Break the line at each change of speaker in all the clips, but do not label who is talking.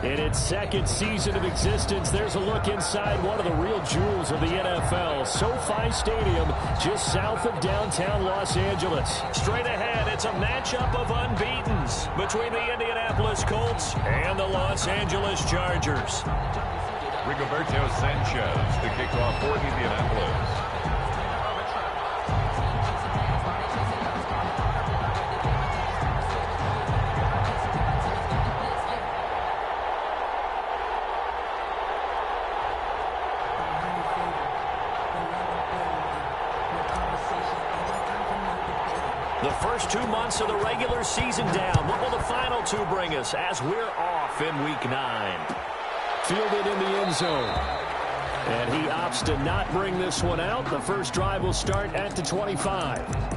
In its second season of existence, there's a look inside one of the real jewels of the NFL. SoFi Stadium, just south of downtown Los Angeles. Straight ahead, it's a matchup of unbeatens between the Indianapolis Colts and the Los Angeles Chargers.
Rigoberto Sanchez to kick off for Indianapolis.
The first 2 months of the regular season down. What will the final 2 bring us as we're off in Week 9? Fielded in the end zone. And he opts to not bring this one out. The first drive will start at the 25.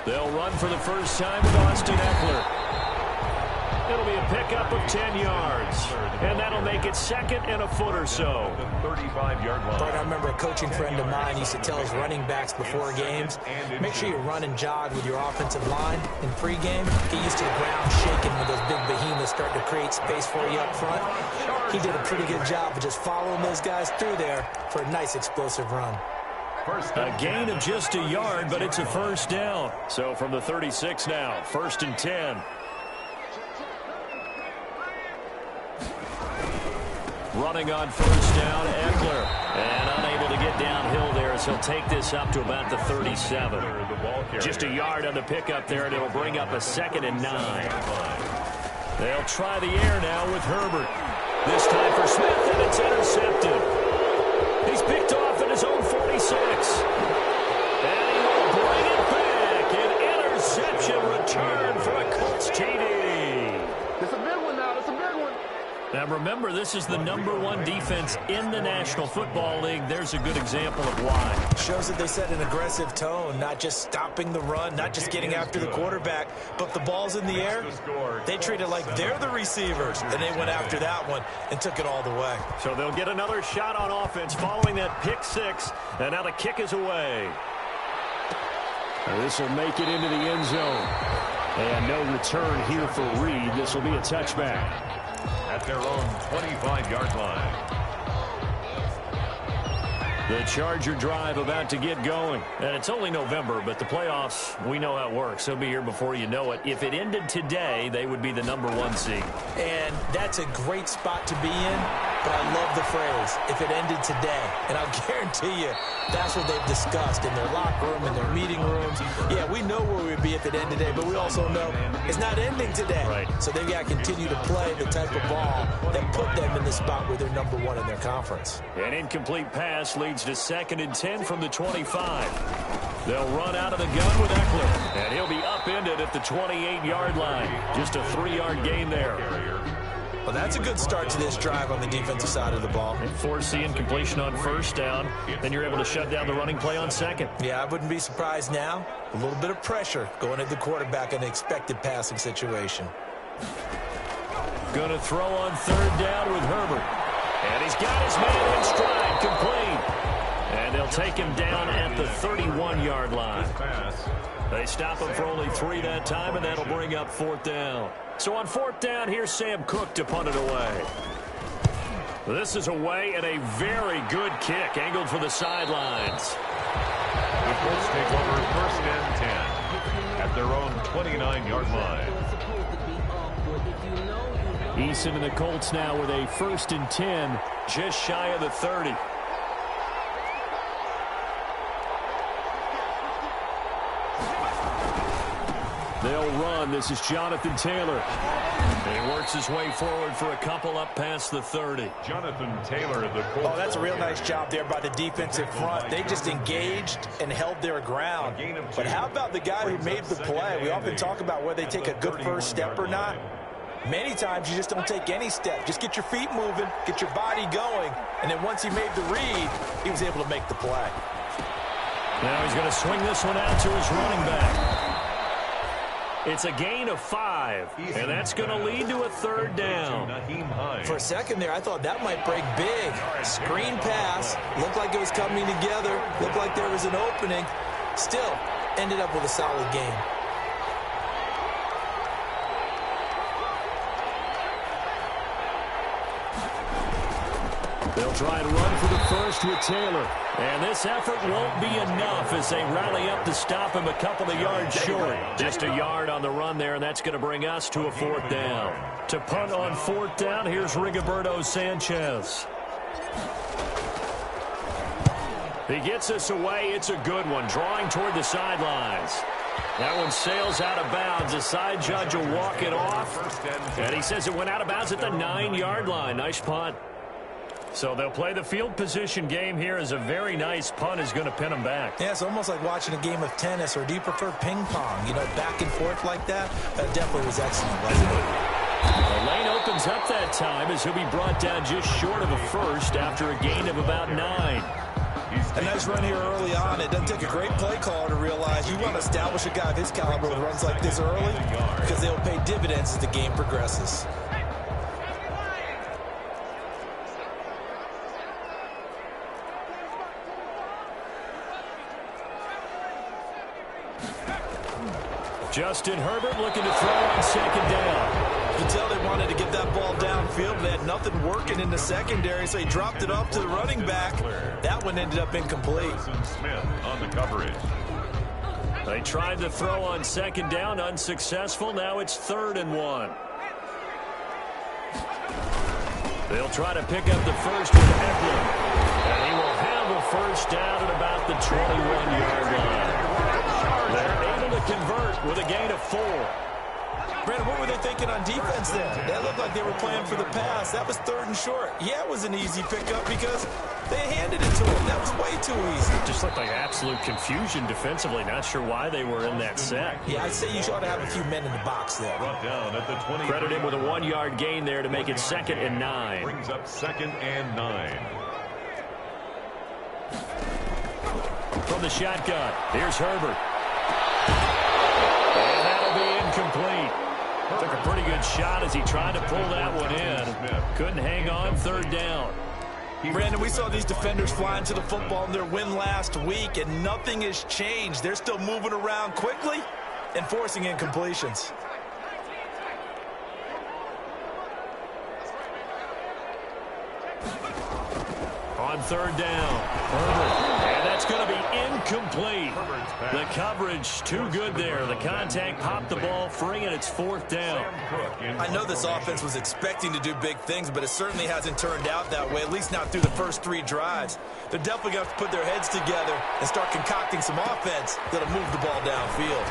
They'll run for the first time with Austin Eckler. It'll be a pickup of 10 yards. And that'll make it second and a foot or so.
The 35-yard line.
I remember a coaching friend of mine used to tell his running backs before games, make sure you run and jog with your offensive line in pregame. Get used to the ground shaking when those big behemoths start to create space for you up front. He did a pretty good job of just following those guys through there for a nice explosive run.
A gain of just a yard, but it's a first down. So from the 36 now, 1st and 10. Running on first down, Eckler. And unable to get downhill there as he'll take this up to about the 37. Just a yard on the pickup there, and it'll bring up a 2nd and 9. They'll try the air now with Herbert. This time for Smith, and it's intercepted. He's picked off at his own 46. And he will bring it back. An interception return for a Colts TD.
It's a big one now. It's a big one.
Now remember, this is the #1 defense in the National Football League. There's a good example of why.
Shows that they set an aggressive tone, not just stopping the run, not just getting after the quarterback, but the ball's in the air. They treat it like they're the receivers, and they went after that one and took it all the way.
So they'll get another shot on offense following that pick 6, and now the kick is away. This will make it into the end zone. And no return here for Reed. This will be a touchback.
At their own 25-yard line.
The Charger drive about to get going. And it's only November, but the playoffs, we know how it works. They'll be here before you know it. If it ended today, they would be the #1 seed.
And that's a great spot to be in, but I love the phrase, if it ended today. And I'll guarantee you, that's what they've discussed in their locker room, in their meeting rooms. Yeah, we know where we'd be if it ended today, but we also know it's not ending today.
Right.
So they've got to continue to play the type of ball that put them in the spot where they're #1 in their conference.
An incomplete pass leads to 2nd and 10 from the 25. They'll run out of the gun with Eckler, and he'll be upended at the 28-yard line. Just a 3-yard gain there.
Well, that's a good start to this drive on the defensive side of the ball.
Force the incompletion on first down, then you're able to shut down the running play on 2nd.
Yeah, I wouldn't be surprised now. A little bit of pressure going at the quarterback in an expected passing situation.
Going to throw on 3rd down with Herbert. And he's got his man in stride, complete. And they'll take him down at the 31-yard line. They stop him for only 3 that time, and that'll bring up 4th down. So on 4th down, here's Sam Cook to punt it away. This is away, and a very good kick, angled for the sidelines.
The Colts take over 1st and 10 at their own 29-yard line.
Eason and the Colts now with a 1st and 10, just shy of the 30. They'll run. This is Jonathan Taylor. And he works his way forward for a couple up past the 30.
Jonathan Taylor, the Colts.
Oh, that's a real nice job there by the defensive front. They just engaged and held their ground. But how about the guy who made the play? We often talk about whether they take a good first step or not. Many times you just don't take any step. Just get your feet moving, get your body going, and then once he made the read, he was able to make the play.
Now he's going to swing this one out to his running back. It's a gain of 5, and that's going to lead to a third down.
For a second there, I thought that might break big. Screen pass. Looked like it was coming together. Looked like there was an opening. Still, ended up with a solid gain.
They'll try and run for the first with Taylor. And this effort won't be enough as they rally up to stop him a couple of yards short. Just a yard on the run there, and that's going to bring us to a fourth down. To punt on fourth down, here's Rigoberto Sanchez. He gets us away. It's a good one, drawing toward the sidelines. That one sails out of bounds. The side judge will walk it off. And he says it went out of bounds at the 9-yard line. Nice punt. So they'll play the field position game here as a very nice punt is going to pin them back.
Yeah, it's almost like watching a game of tennis, or do you prefer ping pong? You know, back and forth like that? That definitely was excellent, wasn't it?
The lane opens up that time as he'll be brought down just short of a first after a gain of about 9.
A nice run here early on. It doesn't take a great play caller to realize you want to establish a guy of his caliber with runs like this early because they'll pay dividends as the game progresses.
Justin Herbert looking to throw on second down.
You can tell they wanted to get that ball downfield. They had nothing working in the secondary, so he dropped it off to the running back. That one ended up incomplete.
Smith on the coverage.
They tried to throw on second down, unsuccessful. Now it's 3rd and 1. They'll try to pick up the first with Eckler. And he will have a first down at about the 21-yard line. They're able to convert with a gain of 4.
Brandon, what were they thinking on defense there? That looked like they were playing for the pass. That was 3rd and short. Yeah, it was an easy pickup because they handed it to him. That was way too easy.
Just looked like absolute confusion defensively. Not sure why they were in that set.
Yeah, I'd say you ought to have a few men in the box there.
Brought down at the 20.
Credit him with a 1-yard gain there to make it 2nd and 9.
Brings up 2nd and 9.
From the shotgun, here's Herbert. And that'll be incomplete. Took a pretty good shot as he tried to pull that one in. Couldn't hang on, 3rd down.
Brandon, we saw these defenders flying to the football in their win last week, and nothing has changed. They're still moving around quickly and forcing incompletions.
On 3rd down, Herbert. And that's going to be incomplete. The coverage too good there. The contact popped the ball free, and it's 4th down.
I know this offense was expecting to do big things, but it certainly hasn't turned out that way, at least not through the first 3 drives. They're definitely going to have to put their heads together and start concocting some offense that'll move the ball downfield.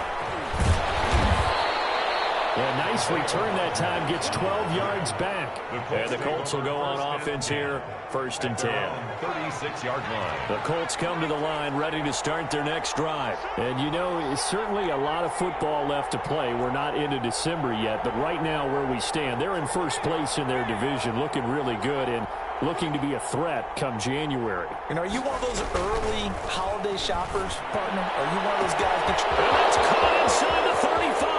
Well, nice return that time. Gets 12 yards back. And the Colts will go on offense here. 1st and 10.
36-yard line.
The Colts come to the line ready to start their next drive. And, you know, it's certainly a lot of football left to play. We're not into December yet. But right now where we stand, they're in first place in their division, looking really good and looking to be a threat come January.
And are you one of those early holiday shoppers, partner? Are you one of those guys that...
And that's caught inside the 35.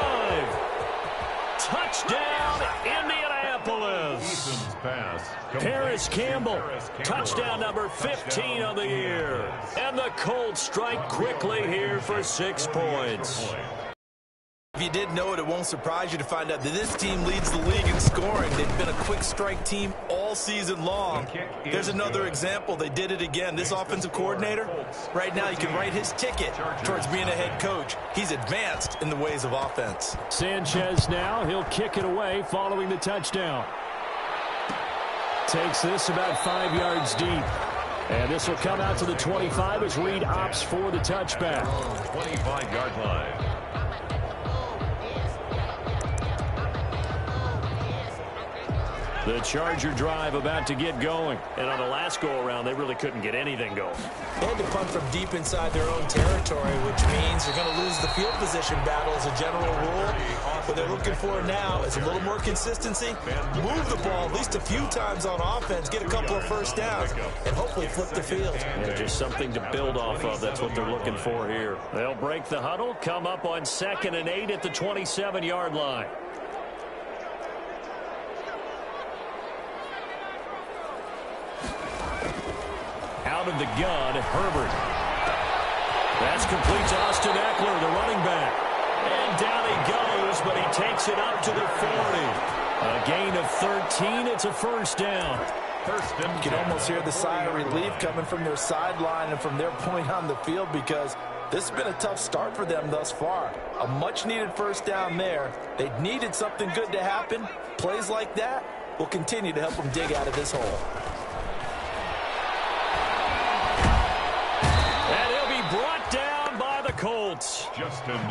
Touchdown, Indianapolis.
Pass.
Paris Campbell, touchdown number 15 of the year. And the Colts strike quickly here for 6 points.
If you didn't know it, it won't surprise you to find out that this team leads the league in scoring. They've been a quick strike team all season long. There's another example. They did it again. This offensive coordinator, right now you can write his ticket towards being a head coach. He's advanced in the ways of offense.
Sanchez now, he'll kick it away following the touchdown. Takes this about 5 yards deep. And this will come out to the 25 as Reed opts for the touchback.
25-yard line.
The Charger drive about to get going. And on the last go-around, they really couldn't get anything going.
They had to punt from deep inside their own territory, which means they're going to lose the field position battle as a general rule. What they're looking for now is a little more consistency, move the ball at least a few times on offense, get a couple of first downs, and hopefully flip the field.
Yeah, just something to build off of. That's what they're looking for here. They'll break the huddle, come up on 2nd and 8 at the 27-yard line. Out of the gun, Herbert. That's complete to Austin Eckler, the running back. And down he goes, but he takes it up to the 40. A gain of 13. It's a first down.
You can almost hear the sigh of relief coming from their sideline and from their point on the field, because this has been a tough start for them thus far. A much-needed first down there. They needed something good to happen. Plays like that will continue to help them dig out of this hole.
Brought down by the Colts.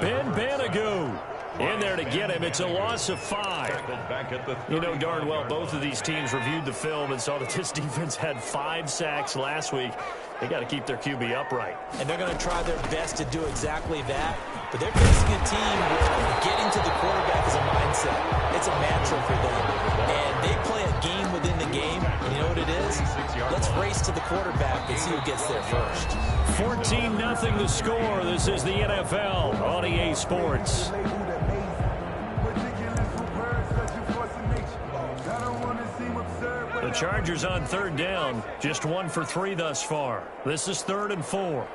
Ben Banagoo in there to get him. It's a loss of 5. You know darn well both of these teams reviewed the film and saw that this defense had 5 sacks last week. They got to keep their QB upright.
And they're going to try their best to do exactly that. But they're facing a team where getting to the quarterback is a mindset. It's a mantra for them. And they play a game within the game. And you know what it is? Let's race to the quarterback and see who gets there first.
14-0 the score. This is the NFL on EA Sports. The Chargers on 3rd down. Just 1 for 3 thus far. This is 3rd and 4.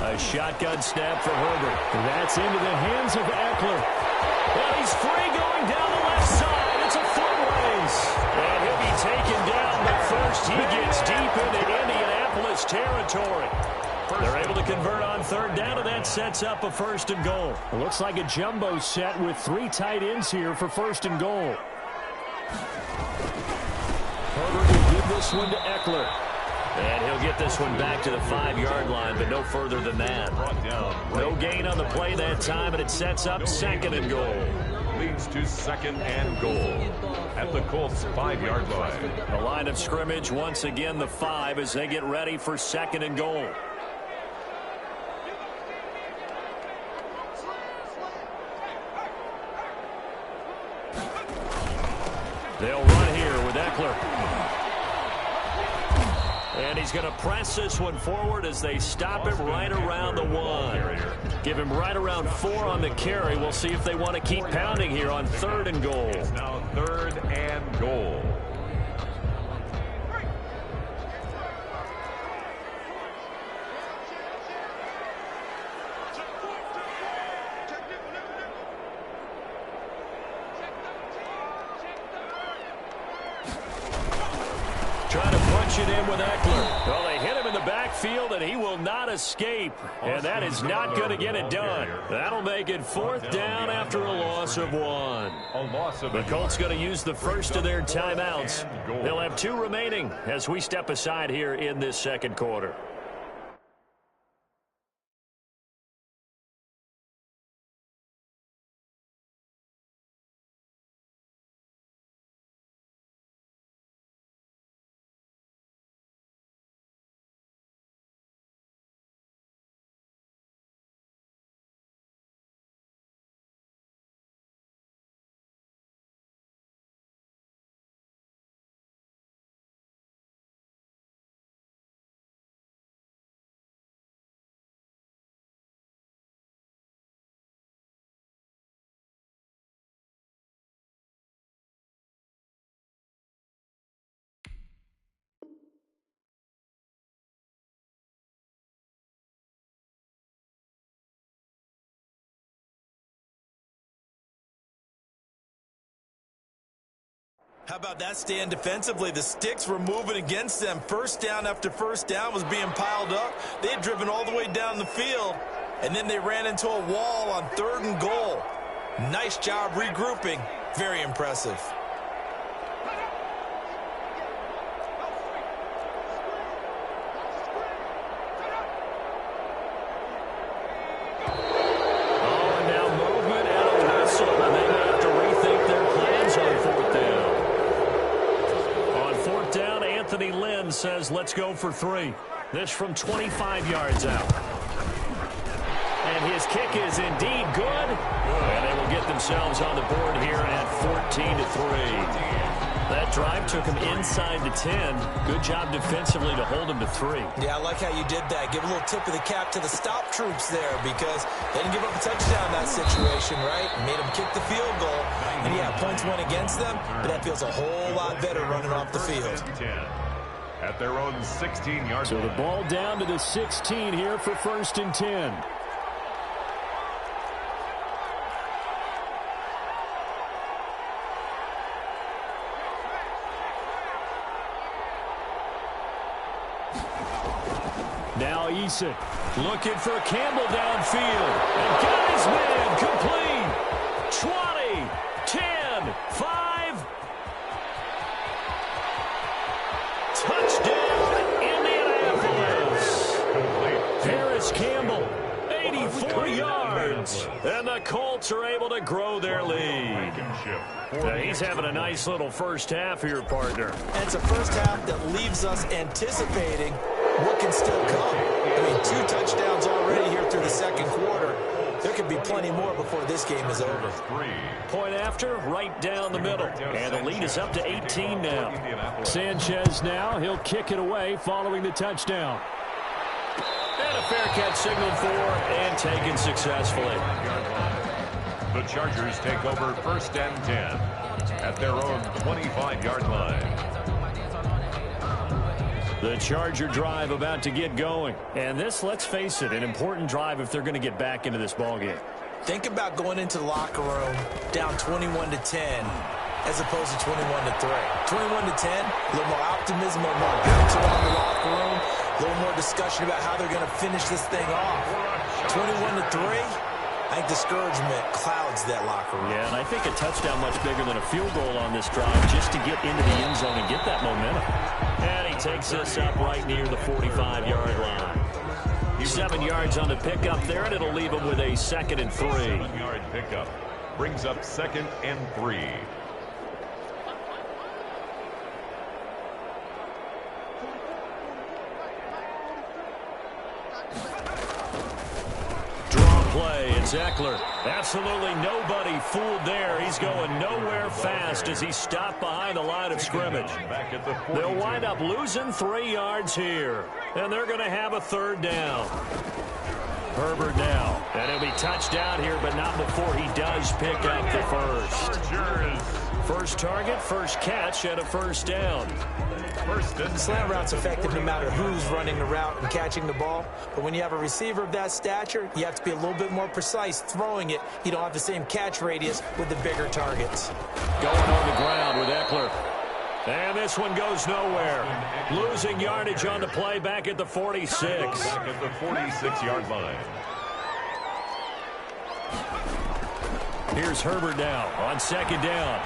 A shotgun snap for Herbert. That's into the hands of Eckler. Well, he's free going down the left side. It's a foot race. And he'll be taken down, but first he gets deep into Indianapolis territory. They're able to convert on 3rd down, and that sets up a 1st and goal. It looks like a jumbo set with 3 tight ends here for 1st and goal. Herbert will give this one to Eckler. And he'll get this one back to the 5-yard line, but no further than that. No gain on the play that time, and it sets up 2nd and goal.
Leads to 2nd and goal at the Colts 5-yard line.
The line of scrimmage once again the 5 as they get ready for 2nd and goal. They'll run here with Eckler. And he's going to press this one forward as they stop him right around the 1. Give him right around 4 on the carry. We'll see if they want to keep pounding here on 3rd and goal.
It's now 3rd and goal.
Trying to punch it in with Eckler. Well, they hit him in the backfield, and he will not escape. And that is not going to get it done. That'll make it 4th down after a loss of 1. The Colts going to use the first of their timeouts. They'll have 2 remaining as we step aside here in this 2nd quarter.
How about that stand defensively? The sticks were moving against them. First down after first down was being piled up. They had driven all the way down the field, and then they ran into a wall on 3rd and goal. Nice job regrouping. Very impressive.
Oh, and now movement and a whistle, and they may have to rethink their plans on 4th down. and says, let's go for 3. This from 25 yards out. And his kick is indeed good. And they will get themselves on the board here at 14-3. That drive took him inside the 10. Good job defensively to hold him to 3.
Yeah, I like how you did that. Give a little tip of the cap to the stop troops there because they didn't give up a touchdown in that situation, right? Made them kick the field goal. And yeah, points went against them, but that feels a whole lot better running off the field.
At their own 16-yard line.
So the ball down to the 16 here for 1st and 10. Now Eason looking for Campbell downfield. And got his man complete. 20, 10, 5. Touchdown, Indianapolis. Harris Campbell, 84 yards. And the Colts are able to grow their lead. Now he's having a nice little first half here, partner.
And it's a first half that leaves us anticipating what can still come. I mean, 2 touchdowns already here through the second quarter. There could be plenty more before this game is over.
Point after, right down the middle. And the lead is up to 18 now. Sanchez now, he'll kick it away following the touchdown. And a fair catch signaled for and taken successfully.
The Chargers take over 1st and 10 at their own 25-yard line.
The Charger drive about to get going. And this, let's face it, an important drive if they're going to get back into this ballgame.
Think about going into the locker room down 21-10 as opposed to 21-3. 21-10, a little more optimism, a little more bounce around the locker room, a little more discussion about how they're going to finish this thing off. 21-3. I think discouragement clouds that locker room.
Yeah, and I think a touchdown much bigger than a field goal on this drive just to get into the end zone and get that momentum. And he takes this up right near the 45-yard line. 7 yards on the pickup there, and it'll leave him with a 2nd and 3.
7-yard pickup brings up 2nd and 3.
Play, it's Eckler. Absolutely nobody fooled there. He's going nowhere fast as he stopped behind the line of scrimmage. They'll wind up losing 3 yards here, and they're going to have a 3rd down. Herbert now, and he'll be touched down here, but not before he does pick up the first. First target, first catch, and a 1st down.
Slant route's effective no matter who's running the route and catching the ball. But when you have a receiver of that stature, you have to be a little bit more precise throwing it. You don't have the same catch radius with the bigger targets.
Going on the ground with Eckler. And this one goes nowhere. Losing yardage on the play back at the 46.
Back at the 46-yard line.
Here's Herbert now on 2nd down.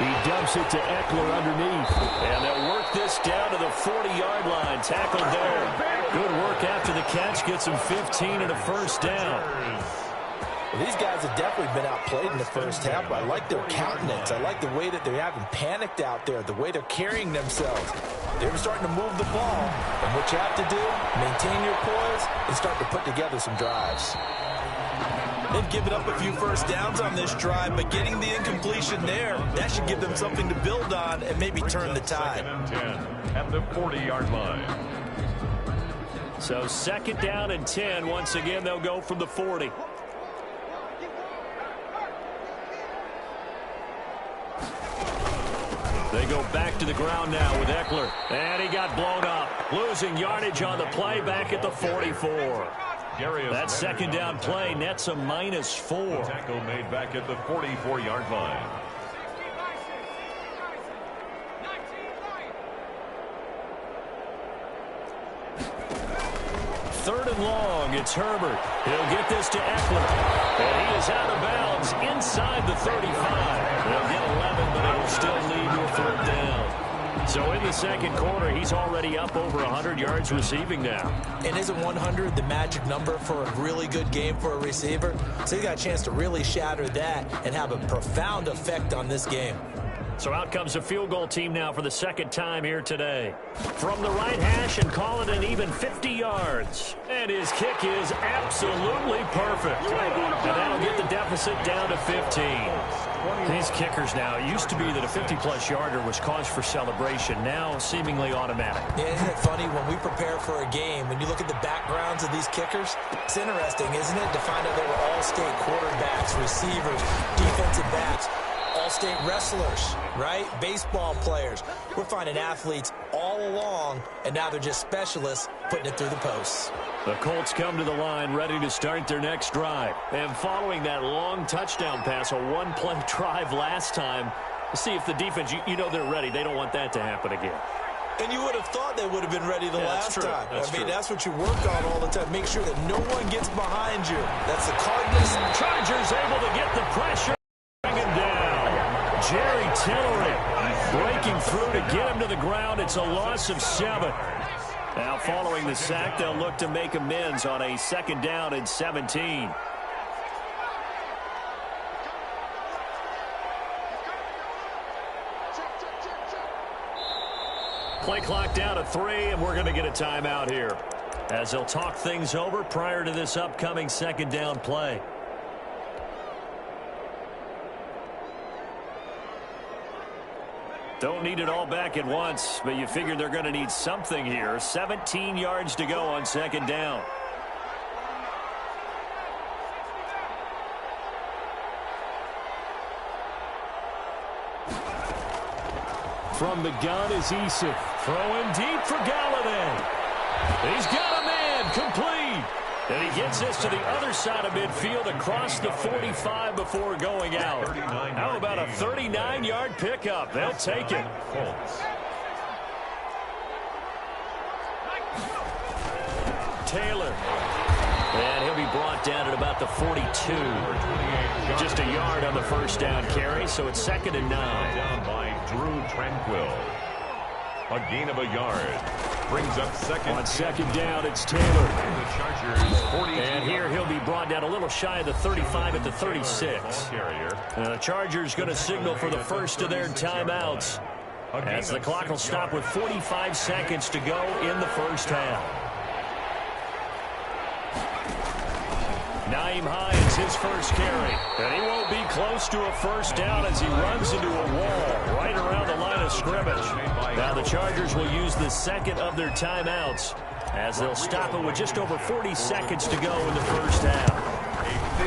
He dumps it to Eckler underneath. And they'll work this down to the 40-yard line. Tackled there. Good work after the catch. Gets him 15 and a 1st down.
Well, these guys have definitely been outplayed in the first half. I like their countenance. I like the way that they haven't panicked out there, the way they're carrying themselves. They're starting to move the ball. And what you have to do, maintain your poise and start to put together some drives.
They've given up a few 1st downs on this drive, but getting the incompletion there, that should give them something to build on and maybe turn the tide.
2nd and 10 at the 40-yard line.
So 2nd down and 10. Once again, they'll go from the 40. They go back to the ground now with Eckler. And he got blown up. Losing yardage on the play back at the 44. That 2nd down play nets a -4.
Tackle made back at the 44-yard line.
Third and long, it's Herbert. He'll get this to Eckler. And he is out of bounds inside the 35. They'll get 11, but it'll still lead to a 3rd down. So in the second quarter, he's already up over 100 yards receiving now.
And isn't 100 the magic number for a really good game for a receiver? So he got a chance to really shatter that and have a profound effect on this game.
So out comes the field goal team now for the second time here today. From the right hash and call it an even 50 yards. And his kick is absolutely perfect. And that'll get the deficit down to 15. These kickers now, it used to be that a 50-plus yarder was cause for celebration. Now seemingly automatic.
Yeah, isn't it funny when we prepare for a game, when you look at the backgrounds of these kickers, it's interesting, isn't it, to find out they were all-state quarterbacks, receivers, defensive backs, all-state wrestlers, right? Baseball players. We're finding athletes all along, and now they're just specialists putting it through the posts.
The Colts come to the line ready to start their next drive. And following that long touchdown pass, a one-play drive last time, see if the defense, you know they're ready. They don't want that to happen again.
And you would have thought they would have been ready the last time.
I mean,
that's what you work on all the time. Make sure that no one gets behind you. That's the Cardinals.
Chargers able to get the pressure. Bring him down. Jerry Tillery breaking through to get him to the ground. It's a loss of 7. Now following the sack, they'll look to make amends on a 2nd down and 17. Play clock down to 3, and we're going to get a timeout here as they'll talk things over prior to this upcoming 2nd down play. Don't need it all back at once, but you figure they're going to need something here. 17 yards to go on 2nd down. From the gun is Eason. Throwing deep for Galladay. He's got a man complete. And he gets this to the other side of midfield across the 45 before going out. How about a 39-yard pickup? They'll take it. Taylor. And he'll be brought down at about the 42. Just a yard on the 1st down carry, so it's 2nd and 9.
Down by Drew Tranquill. A gain of a yard. Brings up 2nd.
On 2nd down, it's Taylor.
And the Chargers 42.
And here he'll be brought down a little shy of the 35 at the 36. And the Chargers going to signal for the first of their timeouts as the clock will stop with 45 seconds to go in the 1st half. Naeem Hines, his first carry. And he won't be close to a 1st down as he runs into a wall right around the line of scrimmage. Now the Chargers will use the 2nd of their timeouts as they'll stop it with just over 40 seconds to go in the 1st half.
A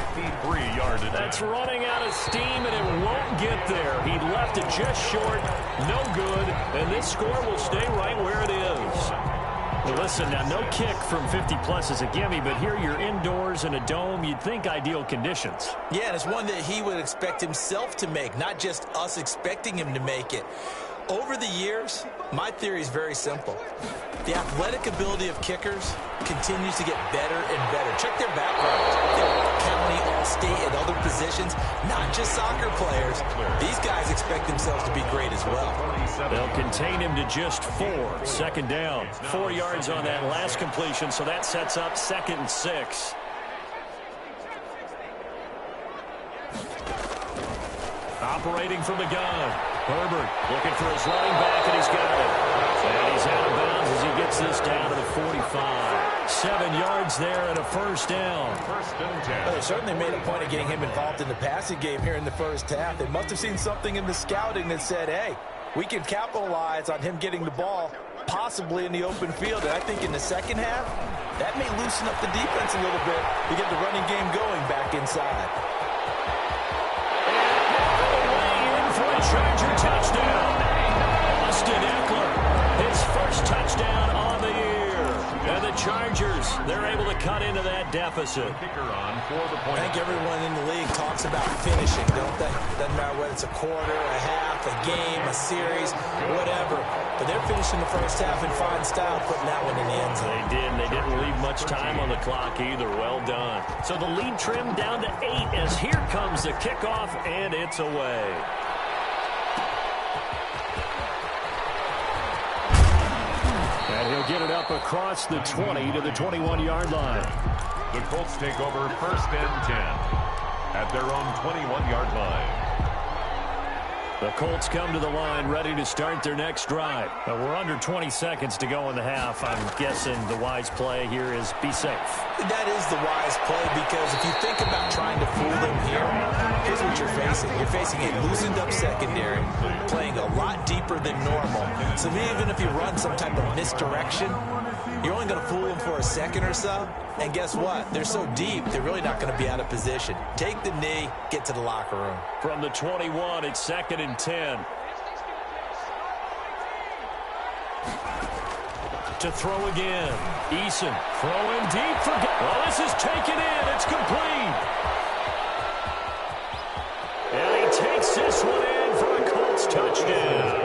53-yard attempt.
That's running out of steam, and it won't get there. He left it just short, no good, and this score will stay right where it is. Well, listen, now no kick from 50-plus is a gimme, but here you're indoors in a dome. You'd think ideal conditions.
Yeah, and it's one that he would expect himself to make, not just us expecting him to make it. Over the years, my theory is very simple. The athletic ability of kickers continues to get better and better. Check their backgrounds. They're all-county, all-state, and other positions, not just soccer players. These guys expect themselves to be great as well.
They'll contain him to just 4. 2nd down. 4 yards on that last completion, so that sets up 2nd and 6. Operating from the gun. Herbert looking for his running back, and he's got it. And he's out of bounds as he gets this down to the 45. 7 yards there and a 1st down.
1st and 10.
Well, they certainly made a point of getting him involved in the passing game here in the 1st half. They must have seen something in the scouting that said, hey, we can capitalize on him getting the ball possibly in the open field. And I think in the 2nd half, that may loosen up the defense a little bit to get the running game going back inside.
For a Charger touchdown. Austin Eckler, his first touchdown on the year. And the Chargers, they're able to cut into that deficit.
Kicker on for the point.
I think everyone in the league talks about finishing, don't they? Doesn't matter whether it's a quarter, a half, a game, a series, whatever. But they're finishing the 1st half in fine style, putting that one in the end zone.
They did, and they didn't leave much time on the clock either. Well done. So the lead trimmed down to 8 as here comes the kickoff, and it's away. And he'll get it up across the 20 to the 21-yard line.
The Colts take over 1st and 10 at their own 21-yard line.
The Colts come to the line ready to start their next drive. We're under 20 seconds to go in the half. I'm guessing the wise play here is be safe.
That is the wise play, because if you think about trying to fool them here, here's what you're facing. You're facing a loosened up secondary, playing a lot deeper than normal. So even if you run some type of misdirection, you're only going to fool them for a second or so. And guess what? They're so deep, they're really not going to be out of position. Take the knee, get to the locker room.
From the 21, it's 2nd and 10. To throw again. Eason throwing deep for... Well, this is taken in. It's complete. And he takes this one in for a Colts touchdown.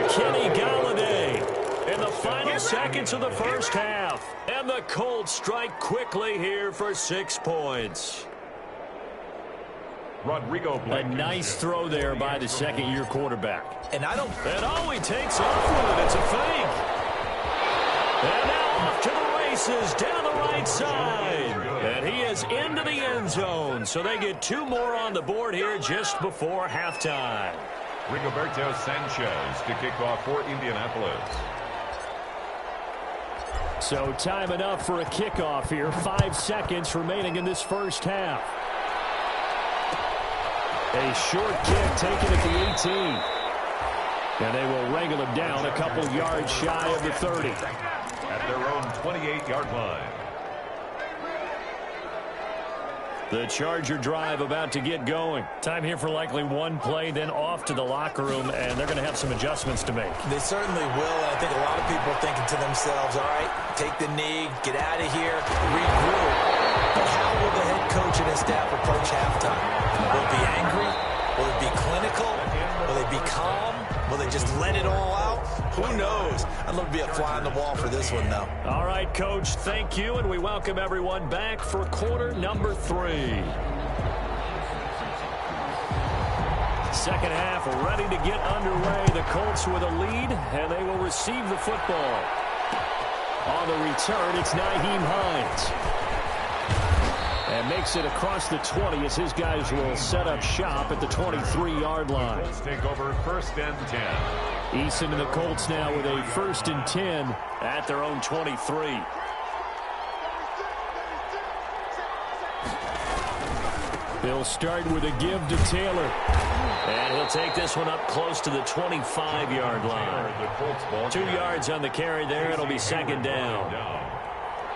Kenny Galladay in the final seconds of the first half. And the Colts strike quickly here for 6 points.
Rodrigo Blankenship.
A nice throw there by the second-year quarterback.
And
all he takes off with it, it's a fake. And now off to the races down the right side. And he is into the end zone. So they get 2 more on the board here just before halftime.
Rigoberto Sanchez to kick off for Indianapolis.
So time enough for a kickoff here. 5 seconds remaining in this first half. A short kick taken at the 18. And they will wrangle him down a couple yards shy of the 30.
At their own 28-yard line.
The Charger drive about to get going. Time here for likely one play, then off to the locker room, and they're going to have some adjustments to make.
They certainly will, and I think a lot of people are thinking to themselves, all right, take the knee, get out of here, regroup. But how will the head coach and his staff approach halftime? Will it be angry? Will it be clinical? Will they be calm? Will they just let it all out? Who knows? I'd love to be a fly on the wall for this one, though.
All right, Coach, thank you, and we welcome everyone back for quarter number 3. Second half ready to get underway. The Colts with a lead, and they will receive the football. On the return, it's Nyheim Hines. And makes it across the 20 as his guys will set up shop at the 23-yard line.
Colts take over 1st and 10.
Eason and the Colts now with a 1st and 10 at their own 23. They'll start with a give to Taylor. And he'll take this one up close to the 25-yard line. 2 yards on the carry there. It'll be 2nd down.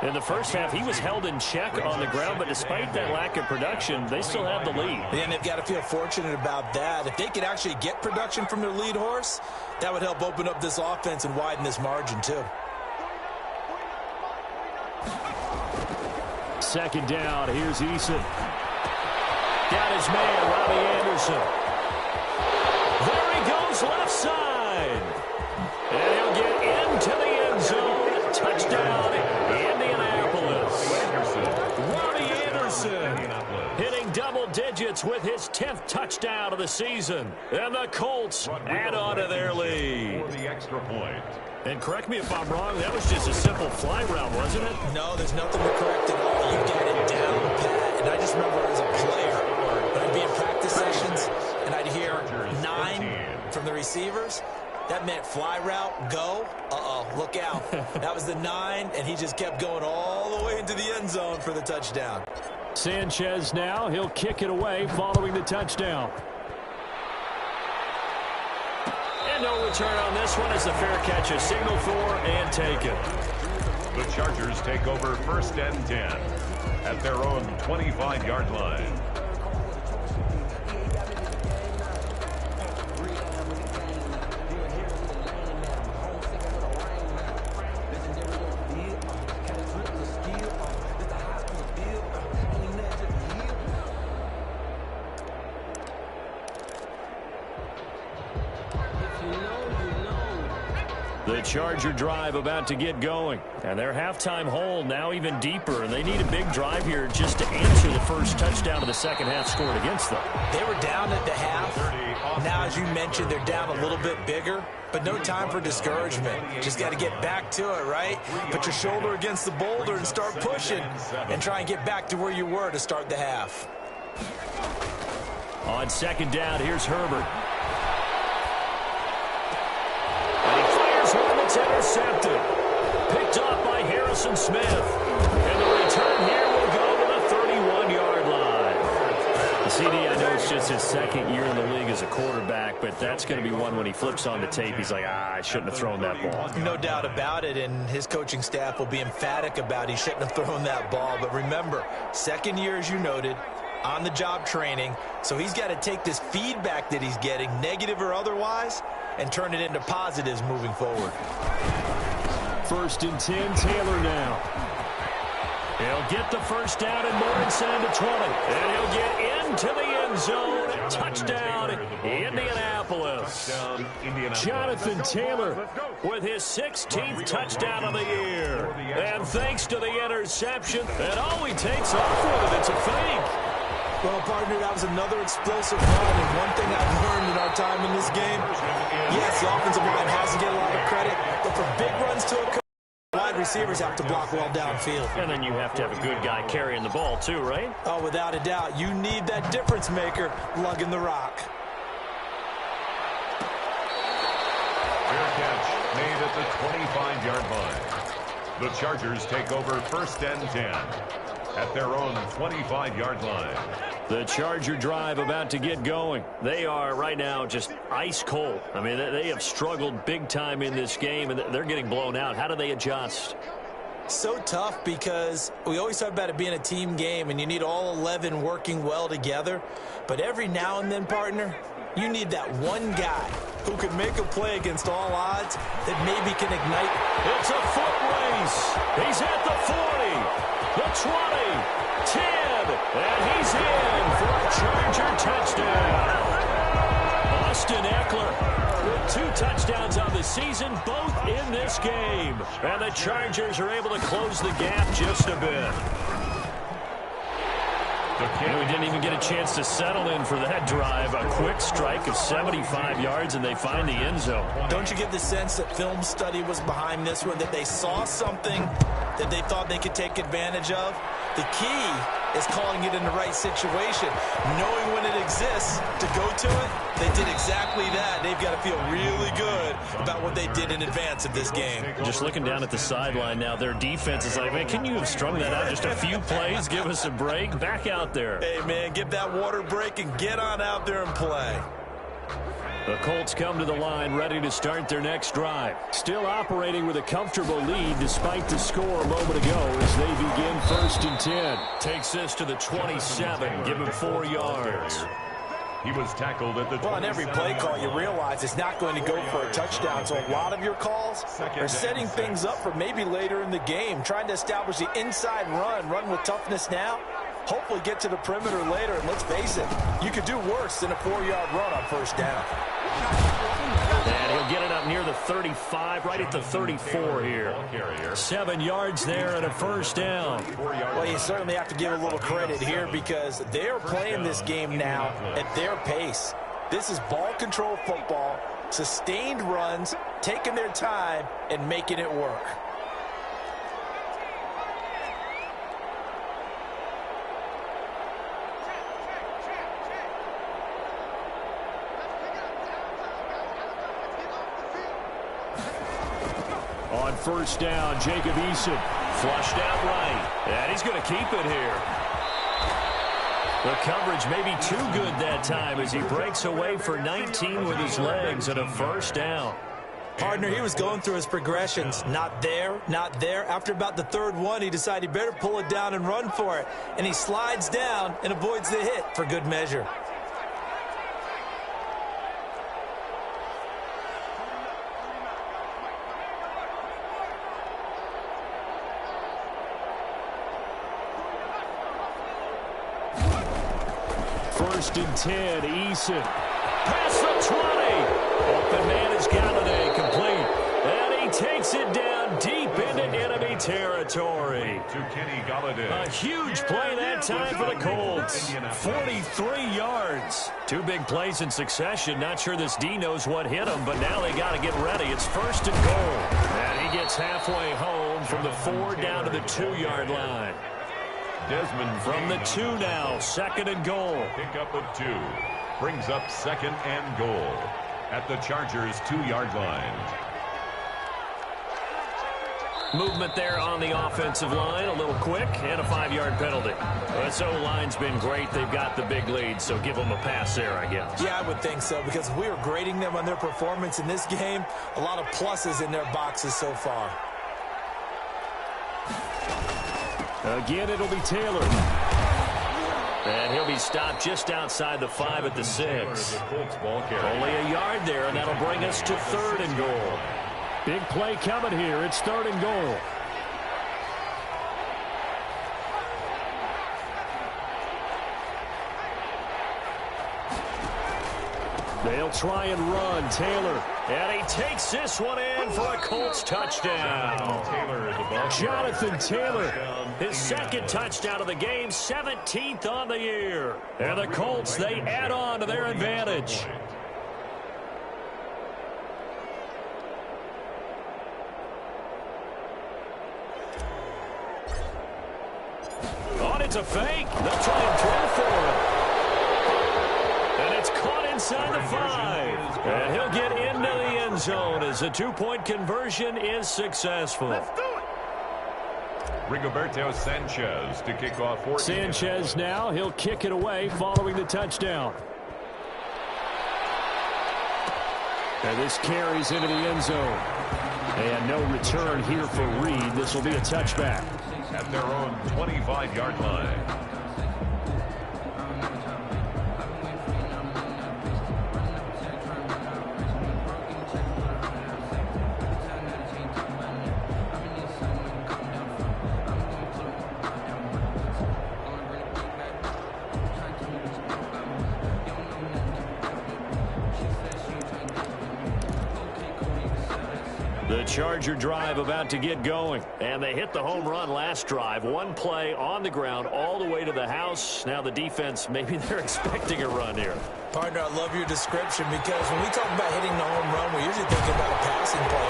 In the first half, he was held in check on the ground, but despite that lack of production, they still have the lead.
And they've got to feel fortunate about that. If they could actually get production from their lead horse, that would help open up this offense and widen this margin, too.
2nd down. Here's Eason. Got his man, Robbie Anderson. There he goes, left side. And he'll get into the end zone. Touchdown, Indianapolis. Robbie Anderson hitting double digits with his 10th touchdown of the season. And the Colts add on to their lead.
For the extra point.
And correct me if I'm wrong, that was just a simple fly route, wasn't it?
No, there's nothing to correct at all. You got it down pat. And I just remember as a player, when I'd be in practice sessions and I'd hear 9 from the receivers, that meant fly route, go. Uh-oh, look out. That was the 9, and he just kept going all the way into the end zone for the touchdown.
Sanchez now, he'll kick it away following the touchdown. And no return on this one as the fair catch is signaled for and taken.
The Chargers take over 1st and 10 at their own 25-yard line.
The Charger drive about to get going. And their halftime hole now even deeper. And they need a big drive here just to answer the first touchdown of the second half scored against them.
They were down at the half. Now, as you mentioned, they're down a little bit bigger. But no time for discouragement. Just got to get back to it, right? Put your shoulder against the boulder and start pushing. And try and get back to where you were to start the half.
On 2nd down, here's Herbert. It's intercepted. Picked off by Harrison Smith. And the return here will go to the 31-yard line. CD, I know it's just his second year in the league as a quarterback, but that's going to be one when he flips on the tape. He's like, I shouldn't have thrown that ball.
No doubt about it, and his coaching staff will be emphatic about he shouldn't have thrown that ball. But remember, second year, as you noted, on-the-job training, so he's got to take this feedback that he's getting, negative or otherwise, and turn it into positives moving forward.
1st and 10, Taylor now. He'll get the first down and more inside the 20. And he'll get into the end zone. Touchdown, Indianapolis. Jonathan Taylor with his 16th touchdown of the year. And thanks to the interception, and all he takes off with it, it's a fake.
Well, partner, that was another explosive run, and one thing I've learned in our time in this game, yes, the offensive line has to get a lot of credit, but for big runs to occur, wide receivers have to block well downfield.
And then you have to have a good guy carrying the ball too, right?
Oh, without a doubt. You need that difference maker lugging the rock.
Fair catch made at the 25-yard line. The Chargers take over 1st and 10 at their own 25-yard line.
The Charger drive about to get going. They are right now just ice cold. I mean, they have struggled big time in this game, and they're getting blown out. How do they adjust?
So tough, because we always talk about it being a team game, and you need all 11 working well together. But every now and then, partner, you need that one guy who can make a play against all odds that maybe can ignite.
It's a foot race. He's at the 40, the 20, 10, and he's in for a Charger touchdown. Austin Eckler with 2 touchdowns on the season, both in this game. And the Chargers are able to close the gap just a bit. And we didn't even get a chance to settle in for that drive. A quick strike of 75 yards, and they find the end zone.
Don't you get the sense that film study was behind this one, that they saw something that they thought they could take advantage of? The key is calling it in the right situation, knowing when it exists to go to it. They did exactly that. They've got to feel really good about what they did in advance of this game.
Just looking down at the sideline now, their defense is like, man, can you have strung that out just a few plays? Give us a break. Back out there.
Hey, man, give that water break and get on out there and play.
The Colts come to the line ready to start their next drive. Still operating with a comfortable lead despite the score a moment ago as they begin 1st and 10. Takes this to the 27, give him 4 yards.
He was tackled at the 27.
Well, on every play call, you realize it's not going to go for a touchdown. So a lot of your calls are setting things up for maybe later in the game, trying to establish the inside run with toughness now. Hopefully get to the perimeter later, and let's face it, you could do worse than a 4-yard run on 1st down.
And he'll get it up near the 35, right at the 34 here. 7 yards there and a 1st down.
Well, you certainly have to give a little credit here because they're playing this game now at their pace. This is ball control football, sustained runs, taking their time, and making it work.
On 1st down, Jacob Eason flushed out right, and he's going to keep it here. The coverage may be too good that time as he breaks away for 19 with his legs and a 1st down.
Partner, he was going through his progressions. Not there, not there. After about the 3rd one, he decided he better pull it down and run for it. And he slides down and avoids the hit for good measure.
First and 10, Eason. Past the 20. Open man is Galladay, complete. And he takes it down deep into enemy territory.
To Kenny Galladay.
A huge play that time for the Colts. 43 yards. 2 big plays in succession. Not sure this D knows what hit him, but now they got to get ready. It's 1st and goal. And he gets halfway home from the 4 down to the 2-yard line.
Desmond
from the 2 now, 2nd and goal.
Pick up of 2. Brings up 2nd and goal at the Chargers' 2-yard line.
Movement there on the offensive line, a little quick, and a 5-yard penalty. This O-line's been great. They've got the big lead, so give them a pass there, I guess.
Yeah, I would think so, because if we were grading them on their performance in this game, a lot of pluses in their boxes so far.
Again, it'll be Taylor. And he'll be stopped just outside the 5 at the 6. Only a yard there, and that'll bring us to 3rd and goal.
Big play coming here. It's 3rd and goal. They'll try and run. Taylor.
And he takes this one in for a Colts touchdown. Jonathan Taylor, his 2nd touchdown of the game, 17th on the year. And the Colts, they add on to their advantage. It's a fake. They'll try and throw for it. And it's caught inside the 5. And he'll get into the end zone as the 2-point conversion is successful.
Let's do it.
Rigoberto Sanchez to kick off for
Sanchez now. He'll kick it away following the touchdown. And this carries into the end zone. And no return here for Reed. This will be a touchback.
At their own 25-yard line.
The Charger drive about to get going. And they hit the home run last drive. One play on the ground all the way to the house. Now the defense, maybe they're expecting a run here.
Partner, I love your description, because when we talk about hitting the home run, we're usually thinking about a passing play.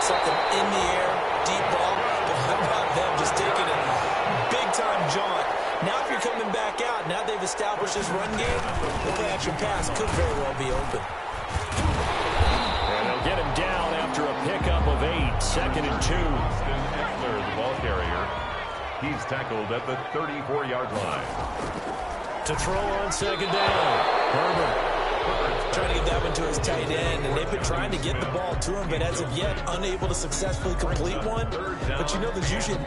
Something in the air, deep ball. But how about them just taking a big-time jaunt? Now if you're coming back out, now they've established this run game, the play-action pass could very well be open.
And they'll get him down after a pickup of 8, 2nd and 2.
Eckler, the ball carrier. He's tackled at the 34-yard line.
To throw on 2nd down. Herbert.
Trying to get that one to his tight end, and they've been trying to get the ball to him, but as of yet, unable to successfully complete one. But you know, there's usually...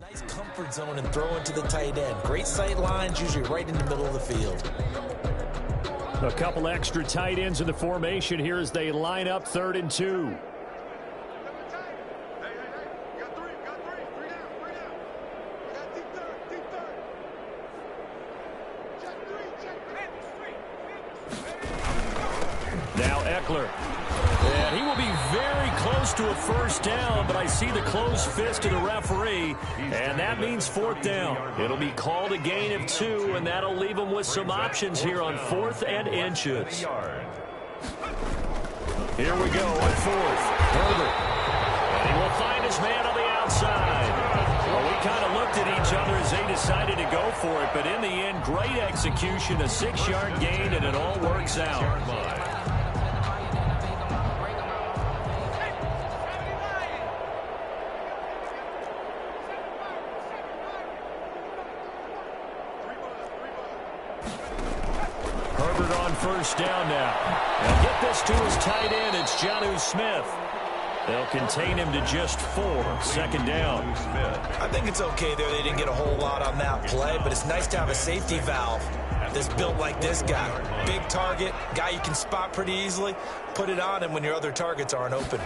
Nice comfort zone and throw into the tight end. Great sight lines, usually right in the middle of the field.
A couple extra tight ends in the formation here as they line up 3rd and 2.
Now Eckler. And he will be very close to a first down, but I see the closed fist of the referee, and that means 4th down. It'll be called a gain of 2, and that'll leave them with some options here on 4th and inches. Here we go on 4th. Herbert. And he will find his man on the outside. Well, we kind of looked at each other as they decided to go for it, but in the end, great execution, a 6-yard gain, and it all works out. First down now. They'll get this to his tight end. It's Jonnu Smith. They'll contain him to just 4. 2nd down.
I think it's okay there. They didn't get a whole lot on that play, but it's nice to have a safety valve that's built like this guy. Big target, guy you can spot pretty easily. Put it on him when your other targets aren't open.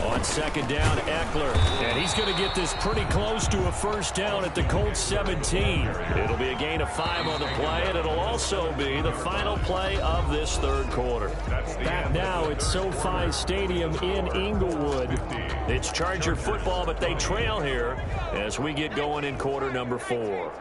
On second down, Eckler. And he's going to get this pretty close to a first down at the Colts 17. It'll be a gain of 5 on the play, and it'll also be the final play of this third quarter.
Back now at SoFi Stadium in Inglewood.
It's Charger football, but they trail here as we get going in quarter number 4.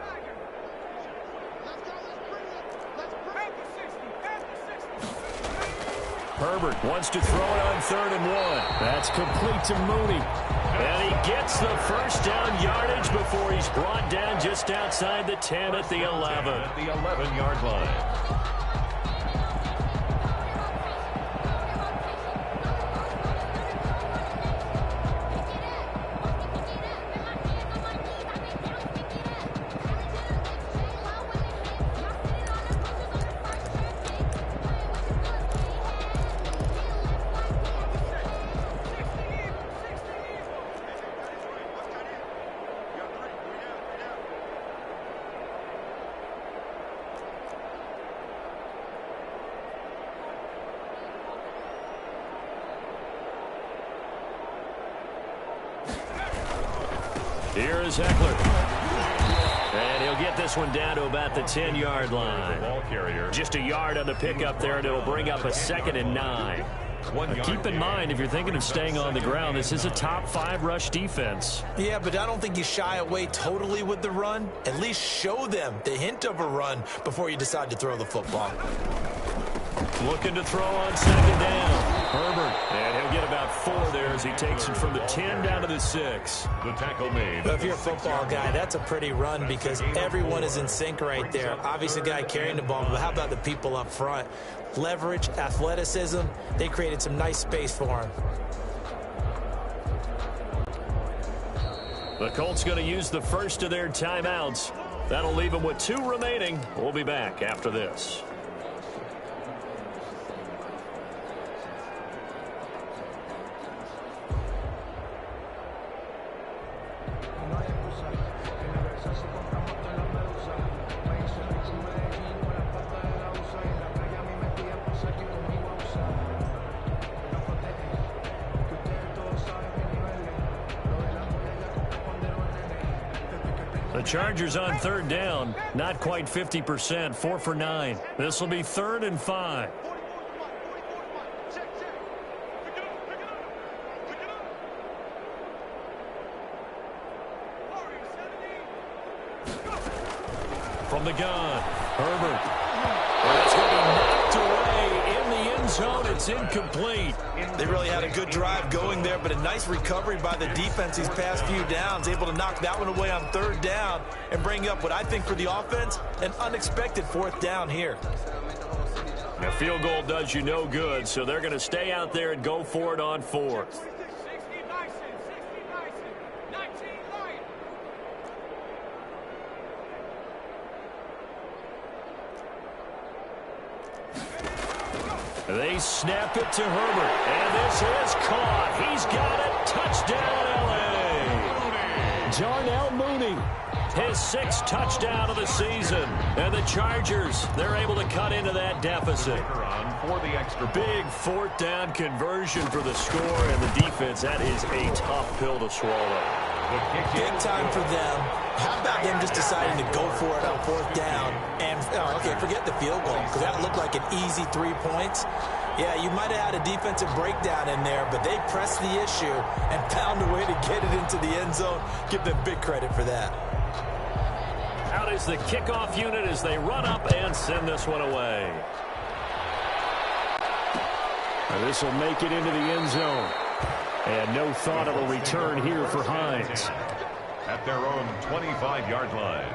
Herbert wants to throw it on 3rd and 1.
That's complete to Mooney.
And he gets the first down yardage before he's brought down just outside the 10 at the 11.
At the 11-yard line.
Here is Eckler. And he'll get this one down to about the 10-yard line. Just a yard on the pickup there, and it'll bring up a 2nd and 9.
Keep in mind, if you're thinking of staying on the ground, this is a top 5 rush defense.
Yeah, but I don't think you shy away totally with the run. At least show them the hint of a run before you decide to throw the football.
Looking to throw on 2nd down. Herbert. And he'll get about 4 there as he takes it from the 10 down to the 6.
The tackle made.
But if you're a football guy, that's a pretty run because everyone is in sync right there. Obviously, the guy carrying the ball, but how about the people up front? Leverage, athleticism, they created some nice space for him.
The Colts going to use the first of their timeouts. That'll leave them with 2 remaining. We'll be back after this. The Chargers on 3rd down, not quite 50%, 4 for 9. This will be 3rd and 5. From the gun, Herbert. And it's going to be knocked away in the end zone. It's incomplete.
They really had a good drive going there, but a nice recovery by the defense these past few downs, able to knock that one away on 3rd down and bring up what I think for the offense, an unexpected 4th down here.
A field goal does you no good, so they're going to stay out there and go for it on 4th. They snap it to Herbert, and this is caught. He's got it. Touchdown, L.A.
Darnell Mooney.
His 6th touchdown of the season. And the Chargers, they're able to cut into that deficit.
For the extra
big 4th down conversion for the score, and the defense, that is a tough pill to swallow.
Big time for them. How about them just deciding to go for it on 4th down? And, okay, forget the field goal, because that looked like an easy 3 points. Yeah, you might have had a defensive breakdown in there, but they pressed the issue and found a way to get it into the end zone. Give them big credit for that.
Out is the kickoff unit as they run up and send this one away.
This will make it into the end zone. And no thought of a return here for Hines.
At their own 25-yard line.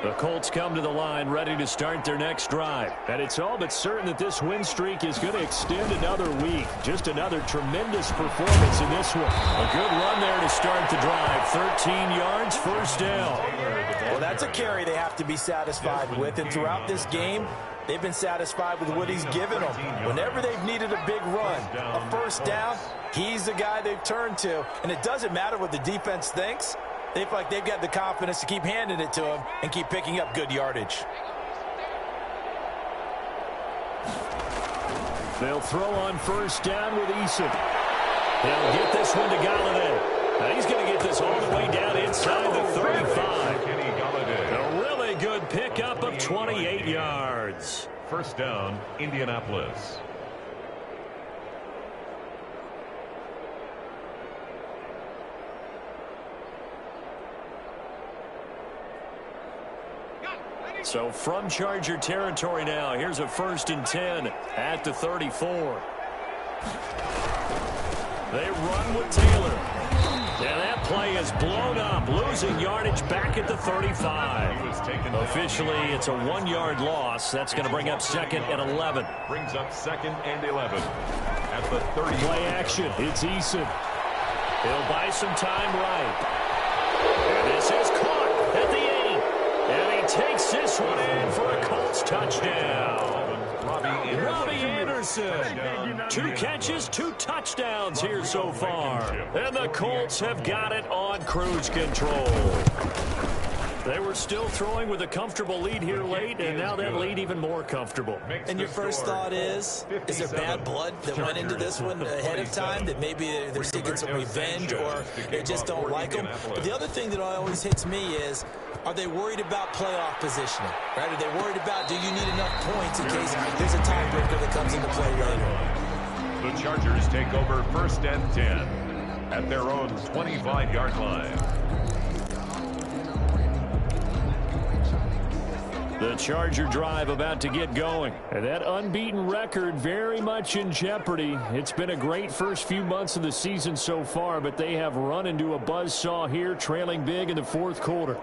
The Colts come to the line ready to start their next drive. And it's all but certain that this win streak is going to extend another week. Just another tremendous performance in this one. A good run there to start the drive. 13 yards, first down.
Well, that's a carry they have to be satisfied with. And throughout this game, they've been satisfied with what he's given them. Whenever they've needed a big run, a first down, he's the guy they've turned to. And it doesn't matter what the defense thinks.
They feel like they've got the confidence to keep handing it to him and keep picking up good yardage.
They'll throw on first down with Eason. He'll get this one to Galladay. Now he's going to get this all the way down inside the 35. A really good pickup of 28 yards.
First down, Indianapolis.
So from Charger territory now, here's a 1st and 10 at the 34. They run with Taylor. And that play is blown up, losing yardage back at the 35. Officially, it's a 1-yard loss. That's going to bring up 2nd and 11.
Brings up 2nd and 11 at the 30.
Play action. It's Eason. He'll buy some time right. And this is caught at the 8. And he takes this one in for a Colts touchdown. Robbie Anderson. 2 catches, 2 touchdowns here so far. And the Colts have got it on cruise control. They were still throwing with a comfortable lead here late, and now that lead even more comfortable.
And your first thought is there bad blood that went into this one ahead of time, that maybe they're seeking some revenge or they just don't like them? But the other thing that always hits me is, are they worried about playoff positioning? Right? Are they worried about, do you need enough points in case there's a tiebreaker that comes into play later?
The Chargers take over 1st and 10 at their own 25-yard line.
The Charger drive about to get going. And that unbeaten record very much in jeopardy. It's been a great first few months of the season so far, but they have run into a buzzsaw here, trailing big in the 4th quarter.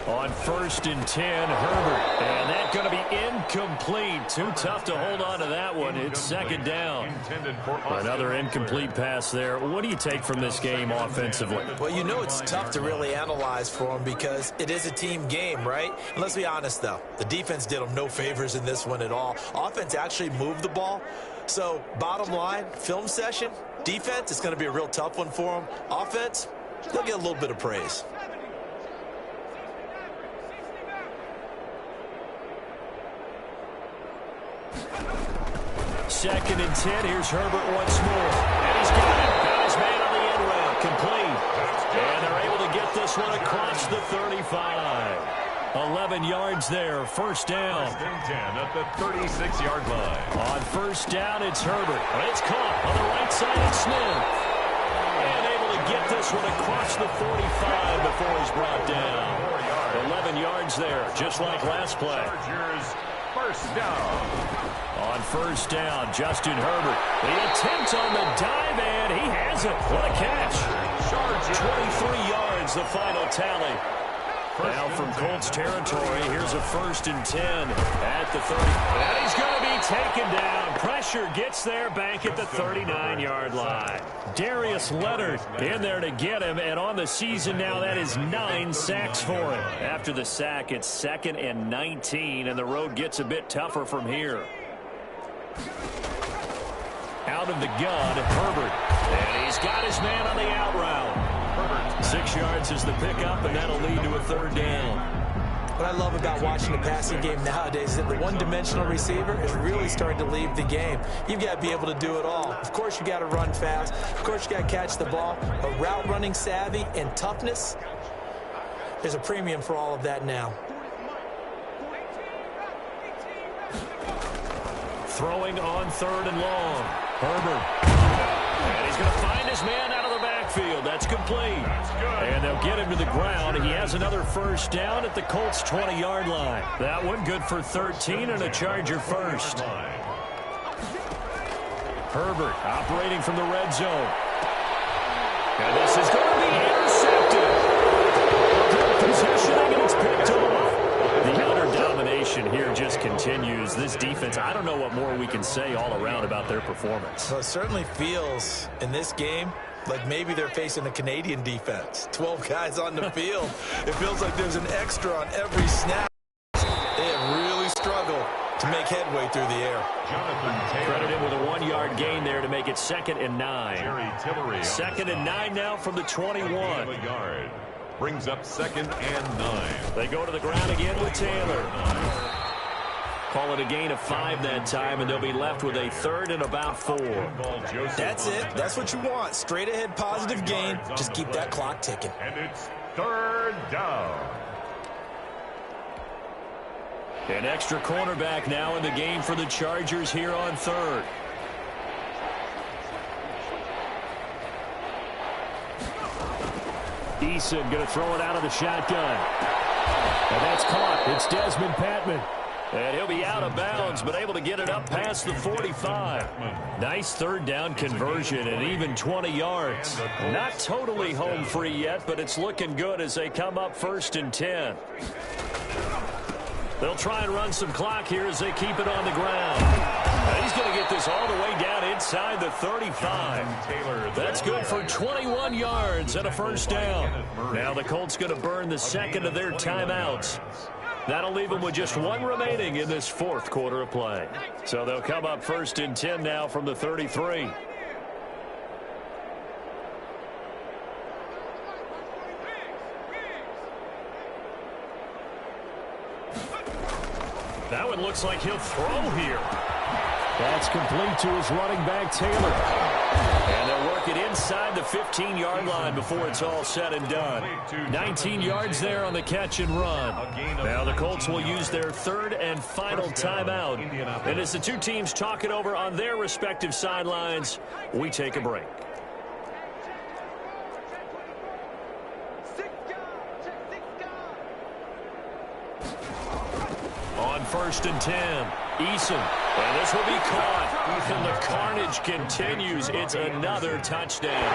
On 1st and 10, Herbert. And that's going to be incomplete. Too tough to hold on to that one. It's 2nd down. Another incomplete pass there. What do you take from this game offensively?
Well, you know it's tough to really analyze for them because it is a team game, right? And let's be honest, though. The defense did them no favors in this one at all. Offense actually moved the ball. So, bottom line, film session, defense, it's going to be a real tough one for them. Offense, they'll get a little bit of praise.
Second and 10. Here's Herbert once more. And he's got it. Got his man on the end route. Complete. And they're able to get this one across the 35. 11 yards there. First down.
1st and 10 at the 36-yard line.
On first down, it's Herbert. It's caught on the right side of Smith. And able to get this one across the 45 before he's brought down. 11 yards there, just like last play.
Chargers first down.
On first down, Justin Herbert. The attempt on the dive, and he has it. What a catch. 23 yards, the final tally. Now from Colts territory, here's a 1st and 10 at the 30. And he's going to be taken down. Pressure gets there back at the 39-yard line. Darius Leonard in there to get him, and on the season now, that is 9 sacks for him. After the sack, it's 2nd and 19, and the road gets a bit tougher from here. Out of the gun, Herbert. And he's got his man on the out route. 6 yards is the pickup, and that'll lead to a 3rd down.
What I love about watching the passing game nowadays is that the one-dimensional receiver is really starting to leave the game. You've got to be able to do it all. Of course, you got to run fast. Of course, you got to catch the ball. But route running savvy and toughness, there's a premium for all of that now.
Throwing on 3rd and long. Herbert. And he's going to find his man out of the backfield. That's complete. And they'll get him to the ground. He has another first down at the Colts' 20-yard line. That one good for 13 and a Charger first. Herbert operating from the red zone. And this is going to be intercepted. Good positioning, and it's picked off. The utter domination here just continues. This defense, I don't know what more we can say all around about their performance.
Well, it certainly feels in this game like maybe they're facing a Canadian defense. 12 guys on the field. It feels like there's an extra on every snap. They have really struggled to make
headway through the air.
Credited with a 1-yard gain there to make it 2nd and 9. 2nd and 9 now from the 21.
Brings up 2nd and 9.
They go to the ground again with Taylor. Call it a gain of 5 that time, and they'll be left with a 3rd and about 4.
That's it. That's what you want. Straight ahead positive gain. Just keep that clock ticking.
And it's 3rd down.
An extra cornerback now in the game for the Chargers here on 3rd. Eason going to throw it out of the shotgun. And that's caught. It's Desmond Patman. And he'll be out of bounds, but able to get it up past the 45. Nice 3rd down conversion and even 20 yards. Not totally home free yet, but it's looking good as they come up 1st and 10. They'll try and run some clock here as they keep it on the ground. And he's going to get this all the way down inside the 35. That's good for 21 yards and a 1st down. Now the Colts going to burn the 2nd of their timeouts. That'll leave them with just 1 remaining in this 4th quarter of play. So they'll come up 1st and 10 now from the 33. That one looks like he'll throw here. That's complete to his running back, Taylor. And they'll work it inside the 15-yard line before it's all said and done. 19 yards there on the catch and run. Now the Colts will use their 3rd and final timeout. And as the two teams talk it over on their respective sidelines, we take a break. On 1st and 10, Eason. And this will be caught. And the carnage continues. It's another touchdown.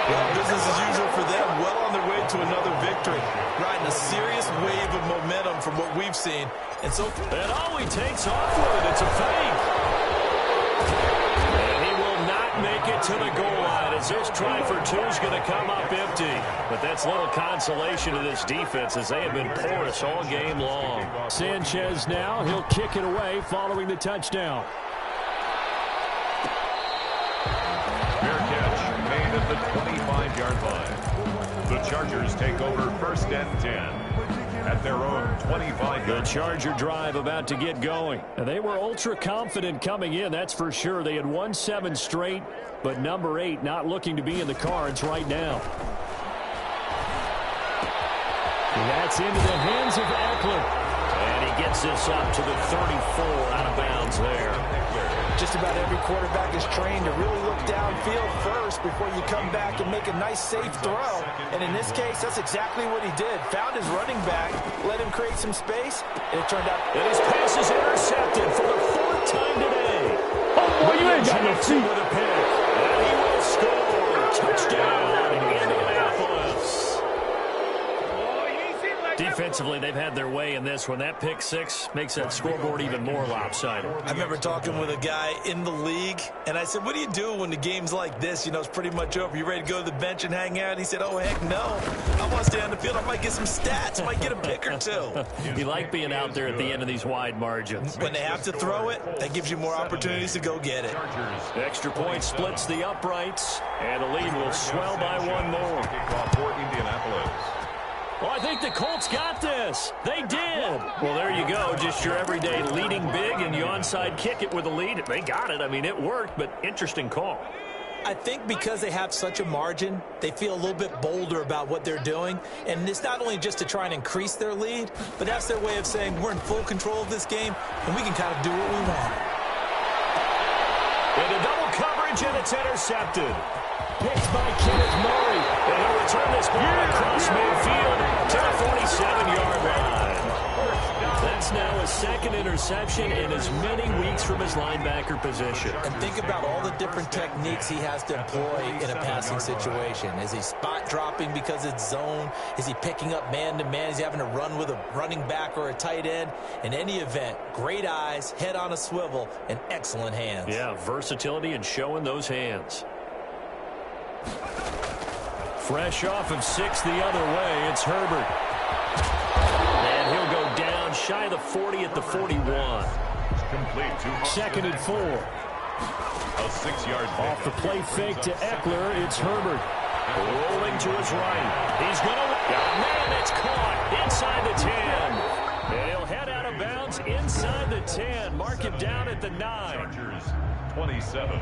Well, business as usual for them. Well on their way to another victory. Riding a serious wave of momentum from what we've seen. And
oh, he takes off with it. It's a fake. And he will not make it to the goal line as this try for 2 is going to come up empty. But that's little consolation to this defense as they have been porous all game long. Sanchez now. He'll kick it away following the touchdown.
Fair catch made at the 25-yard line. The Chargers take over 1st and 10 at their own 25-yard line.
The Charger drive about to get going. And they were ultra confident coming in, that's for sure. They had won 7 straight, but number 8 not looking to be in the cards right now. That's into the hands of Eckler. And he gets this up to the 34, out of bounds there.
just about every quarterback is trained to really look downfield first before you come back and make a nice, safe throw. And in this case, that's exactly what he did. Found his running back, let him create some space, and it turned out.
And his pass is intercepted for the 4th time today.
Oh, you ain't got no feet.
With a pick. And he will score. Touchdown, Indianapolis. Defensively, they've had their way in this one. That pick six makes that scoreboard even more lopsided.
I remember talking with a guy in the league, and I said, what do you do when the game's like this? You know, it's pretty much over. You ready to go to the bench and hang out? He said, oh, heck no. I want to stay on the field. I might get some stats. I might get a pick or two.
You like being out there at the end of these wide margins.
When they have to throw it, that gives you more opportunities to go get it.
Extra point splits the uprights, and the lead will swell by one more.
Kickoff for Indianapolis.
Well, I think the Colts got this. They did. Well, there you go. Just your everyday leading big, and you onside kick it with a lead. They got it. I mean, it worked, but interesting call.
I think because they have such a margin, they feel a little bit bolder about what they're doing. And it's not only just to try and increase their lead, but that's their way of saying we're in full control of this game, and we can kind of do what we want.
Into double coverage, and it's intercepted. Picked by Kenneth Murray. And he'll return this ball across midfield to the 47-yard line. That's now his 2nd interception in as many weeks from his linebacker position.
And think about all the different techniques he has to employ in a passing situation. Is he spot dropping because it's zone? Is he picking up man-to-man? Is he having to run with a running back or a tight end? In any event, great eyes, head on a swivel, and excellent hands.
Yeah, versatility and showing those hands. Fresh off of 6 the other way, it's Herbert. And he'll go down shy of the 40 at the 41.
Complete to
Second and 4.
a 6-yard
Off the play fake to Eckler, it's Herbert. Rolling to his right. He's going to... Oh, man, it's caught inside the 10. And he'll head out of bounds inside the 10. Mark him down at the 9.
Chargers 27.